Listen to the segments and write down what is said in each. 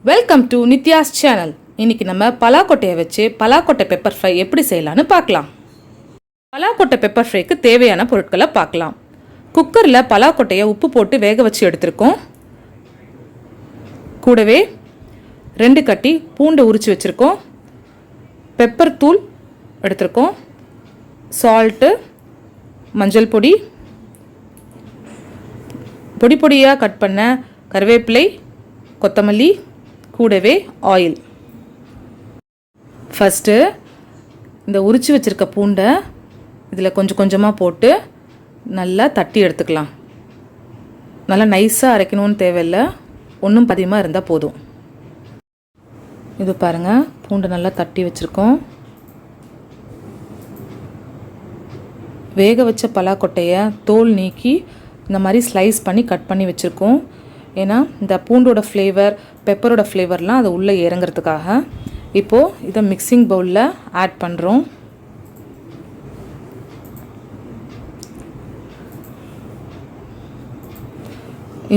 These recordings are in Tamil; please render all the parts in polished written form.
Welcome to Nithya's channel. இன்றைக்கி நம்ம பலாக்கொட்டையை வச்சு பலாக்கொட்டை பெப்பர் ஃப்ரை எப்படி செய்யலான்னு பார்க்கலாம். பலாக்கொட்டை பெப்பர் ஃப்ரைக்கு தேவையான பொருட்களை பார்க்கலாம். குக்கரில் பலாக்கொட்டையை உப்பு போட்டு வேக வச்சு எடுத்துருக்கோம். கூடவே 2 கட்டி பூண்டை உரித்து வச்சுருக்கோம். பெப்பர் தூள் எடுத்துருக்கோம். சால்ட்டு, மஞ்சள் பொடி, பொடி பொடியாக கட் பண்ண கருவேப்பிலை, கொத்தமல்லி, கூடவே ஆயில். ஃபஸ்ட்டு இந்த உரித்து வச்சுருக்க பூண்டை இதில் கொஞ்சம் கொஞ்சமாக போட்டு நல்லா தட்டி எடுத்துக்கலாம். நல்லா நைஸாக அரைக்கணும்னு தேவையில்லை, ஒன்றும் பதியமாக இருந்தால் போதும். இது பாருங்கள், பூண்டை நல்லா தட்டி வச்சுருக்கோம். வேக வச்ச பலாக்கொட்டையை தோல் நீக்கி இந்த மாதிரி ஸ்லைஸ் பண்ணி கட் பண்ணி வச்சுருக்கோம். ஏன்னா இந்த பூண்டோட ஃப்ளேவர், பெப்பரோட ஃப்ளேவர்லாம் அது உள்ளே இறங்கிறதுக்காக. இப்போது இதை மிக்சிங் பவுலில் ஆட் பண்ணுறோம்.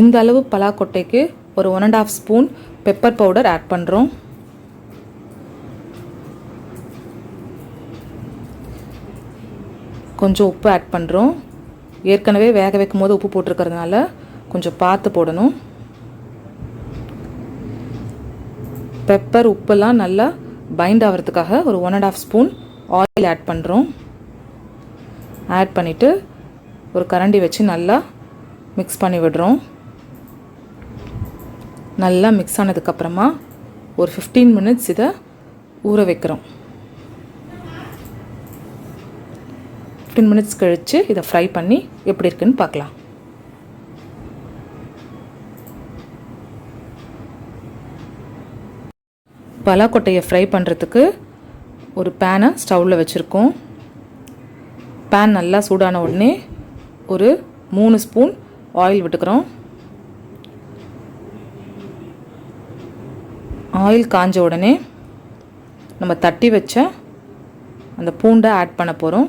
இந்த அளவு பலாக்கொட்டைக்கு ஒரு 1.5 ஸ்பூன் பெப்பர் பவுடர் ஆட் பண்ணுறோம். கொஞ்சம் உப்பு ஆட் பண்ணுறோம். ஏற்கனவே வேக வைக்கும் போது உப்பு போட்டிருக்கிறதுனால கொஞ்சம் பார்த்து போடணும். பெப்பர் உப்பெல்லாம் நல்லா பைண்ட் ஆகிறதுக்காக ஒரு 1.5 ஸ்பூன் ஆயில் ஆட் பண்ணுறோம். ஆட் பண்ணிவிட்டு ஒரு கரண்டி வச்சு நல்லா மிக்ஸ் பண்ணி விடுறோம். நல்லா மிக்ஸ் ஆனதுக்கப்புறமா ஒரு 15 மினிட்ஸ் இதை ஊற வைக்கிறோம். 15 மினிட்ஸ் கழித்து இதை ஃப்ரை பண்ணி எப்படி இருக்குன்னு பார்க்கலாம். பலாக்கொட்டையை ஃப்ரை பண்ணுறதுக்கு ஒரு பேனை ஸ்டவ்வில் வச்சுருக்கோம். பேன் நல்லா சூடான உடனே ஒரு 3 ஸ்பூன் ஆயில் விட்டுக்கிறோம். ஆயில் காஞ்ச உடனே நம்ம தட்டி வச்ச அந்த பூண்டை ஆட் பண்ண போகிறோம்.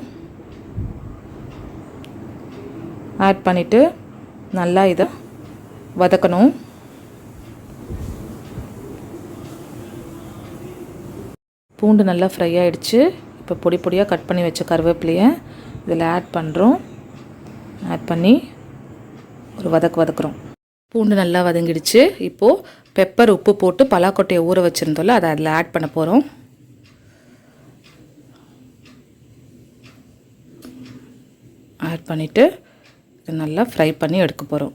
ஆட் பண்ணிவிட்டு நல்லா இதை வதக்கணும். பூண்டு நல்லா ஃப்ரை ஆகிடுச்சு. இப்போ பொடி பொடியாக கட் பண்ணி வச்ச கருவேப்பிலையை இதில் ஆட் பண்ணுறோம். ஆட் பண்ணி ஒரு வதக்குறோம். பூண்டு நல்லா வதங்கிடுச்சு. இப்போது பெப்பர், உப்பு போட்டு பலாக்கொட்டையை ஊற வச்சுருந்தோம்ல, அதை அதில் ஆட் பண்ண போகிறோம். ஆட் பண்ணிவிட்டு இதை நல்லா ஃப்ரை பண்ணி எடுக்க போகிறோம்.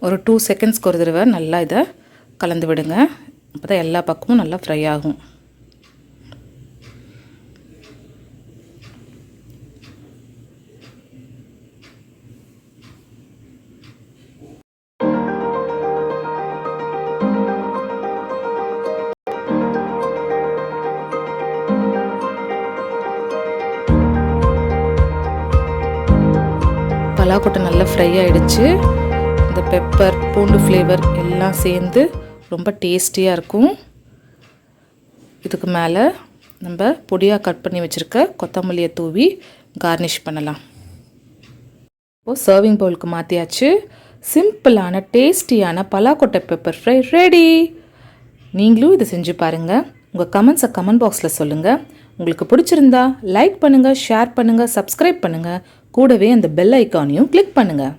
ஒரு 2 செகண்ட்ஸ்க்கு ஒரு தடவை நல்லா இதை கலந்து விடுங்க. அப்போ தான் எல்லா பக்கமும் நல்லா ஃப்ரை ஆகும். பலாக்கொட்டை நல்லா ஃப்ரை ஆகிடுச்சு. இந்த பெப்பர், பூண்டு ஃப்ளேவர் எல்லாம் சேர்ந்து ரொம்ப டேஸ்டியாக இருக்கும். இதுக்கு மேலே நம்ம பொடியாக கட் பண்ணி வச்சுருக்க கொத்தமல்லியை தூவி கார்னிஷ் பண்ணலாம். இப்போது சர்விங் பவுலுக்கு மாற்றியாச்சு. சிம்பிளான டேஸ்டியான பலாக்கொட்டை பெப்பர் ஃப்ரை ரெடி. நீங்களும் இதை செஞ்சு பாருங்கள். உங்கள் கமெண்ட்ஸை கமெண்ட் பாக்ஸில் சொல்லுங்கள். உங்களுக்கு பிடிச்சிருந்தா லைக் பண்ணுங்கள், ஷேர் பண்ணுங்கள், சப்ஸ்கிரைப் பண்ணுங்கள். கூடவே அந்த பெல் ஐக்கானையும் கிளிக் பண்ணுங்கள்.